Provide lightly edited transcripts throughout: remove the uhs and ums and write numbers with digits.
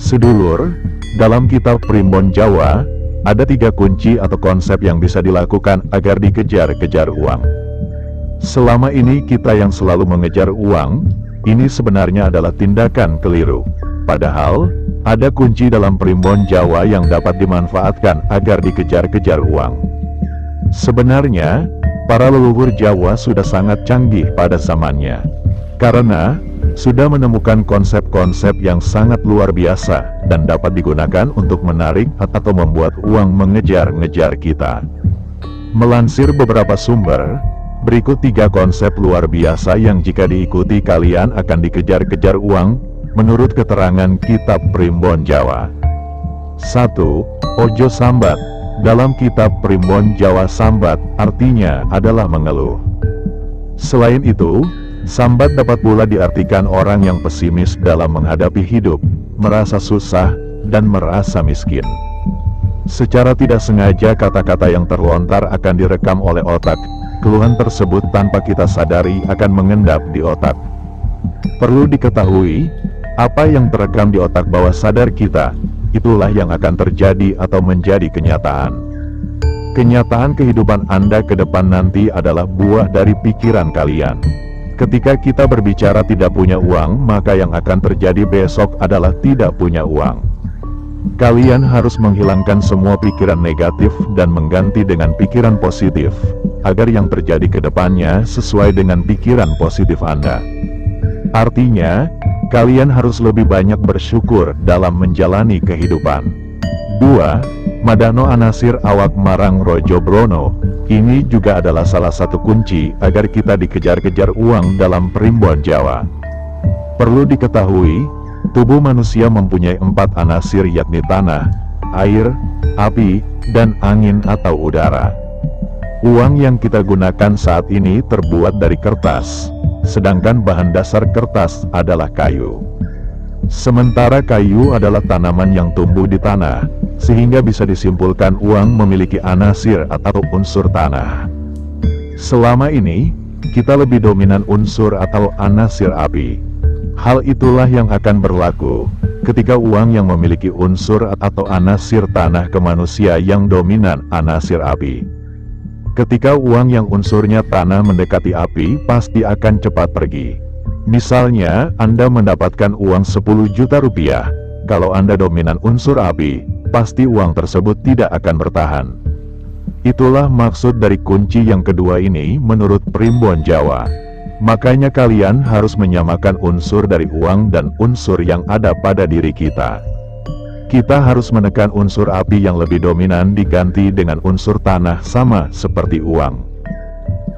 Sedulur, dalam kitab Primbon Jawa, ada 3 kunci atau konsep yang bisa dilakukan agar dikejar-kejar uang. Selama ini kita yang selalu mengejar uang, ini sebenarnya adalah tindakan keliru. Padahal, ada kunci dalam Primbon Jawa yang dapat dimanfaatkan agar dikejar-kejar uang. Sebenarnya, para leluhur Jawa sudah sangat canggih pada zamannya. Karena, sudah menemukan konsep-konsep yang sangat luar biasa dan dapat digunakan untuk menarik atau membuat uang mengejar-ngejar kita. Melansir beberapa sumber, berikut 3 konsep luar biasa yang jika diikuti kalian akan dikejar-kejar uang, menurut keterangan kitab Primbon Jawa. 1. Ojo sambat. Dalam kitab Primbon Jawa, sambat artinya adalah mengeluh. Selain itu, sambat dapat pula diartikan orang yang pesimis dalam menghadapi hidup, merasa susah, dan merasa miskin. Secara tidak sengaja kata-kata yang terlontar akan direkam oleh otak. Keluhan tersebut tanpa kita sadari akan mengendap di otak. Perlu diketahui, apa yang terekam di otak bawah sadar kita, itulah yang akan terjadi atau menjadi kenyataan. Kenyataan kehidupan Anda ke depan nanti adalah buah dari pikiran kalian. Ketika kita berbicara tidak punya uang, maka yang akan terjadi besok adalah tidak punya uang. Kalian harus menghilangkan semua pikiran negatif dan mengganti dengan pikiran positif, agar yang terjadi ke depannya sesuai dengan pikiran positif Anda. Artinya, kalian harus lebih banyak bersyukur dalam menjalani kehidupan. 2. Madano Anasir Awak Marang Rojo Brono. Ini juga adalah salah satu kunci agar kita dikejar-kejar uang dalam Primbon Jawa. Perlu diketahui, tubuh manusia mempunyai 4 anasir, yakni tanah, air, api, dan angin atau udara. Uang yang kita gunakan saat ini terbuat dari kertas, sedangkan bahan dasar kertas adalah kayu. Sementara kayu adalah tanaman yang tumbuh di tanah, sehingga bisa disimpulkan uang memiliki anasir atau unsur tanah. Selama ini, kita lebih dominan unsur atau anasir api. Hal itulah yang akan berlaku ketika uang yang memiliki unsur atau anasir tanah ke manusia yang dominan anasir api. Ketika uang yang unsurnya tanah mendekati api, pasti akan cepat pergi. Misalnya, Anda mendapatkan uang 10 juta rupiah. Kalau Anda dominan unsur api, pasti uang tersebut tidak akan bertahan. Itulah maksud dari kunci yang kedua ini menurut Primbon Jawa. Makanya kalian harus menyamakan unsur dari uang dan unsur yang ada pada diri kita. Kita harus menekan unsur api yang lebih dominan diganti dengan unsur tanah sama seperti uang.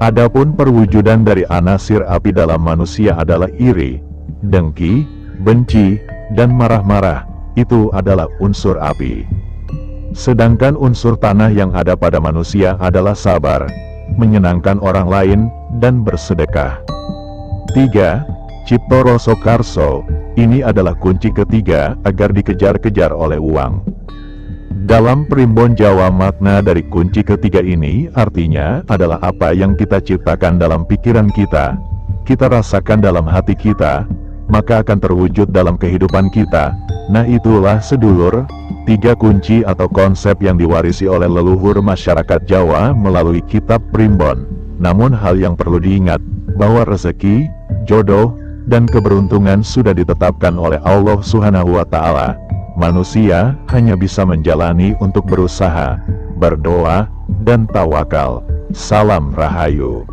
Adapun perwujudan dari anasir api dalam manusia adalah iri, dengki, benci, dan marah-marah. Itu adalah unsur api. Sedangkan unsur tanah yang ada pada manusia adalah sabar, menyenangkan orang lain, dan bersedekah. 3. Cipto Rasa Karso. Ini adalah kunci ketiga agar dikejar-kejar oleh uang. Dalam Primbon Jawa, makna dari kunci ketiga ini artinya adalah apa yang kita ciptakan dalam pikiran kita rasakan dalam hati kita, maka akan terwujud dalam kehidupan kita. Nah, itulah sedulur, 3 kunci atau konsep yang diwarisi oleh leluhur masyarakat Jawa melalui kitab Primbon. Namun hal yang perlu diingat, bahwa rezeki, jodoh, dan keberuntungan sudah ditetapkan oleh Allah Subhanahu wa Ta'ala. Manusia hanya bisa menjalani untuk berusaha, berdoa, dan tawakal. Salam Rahayu.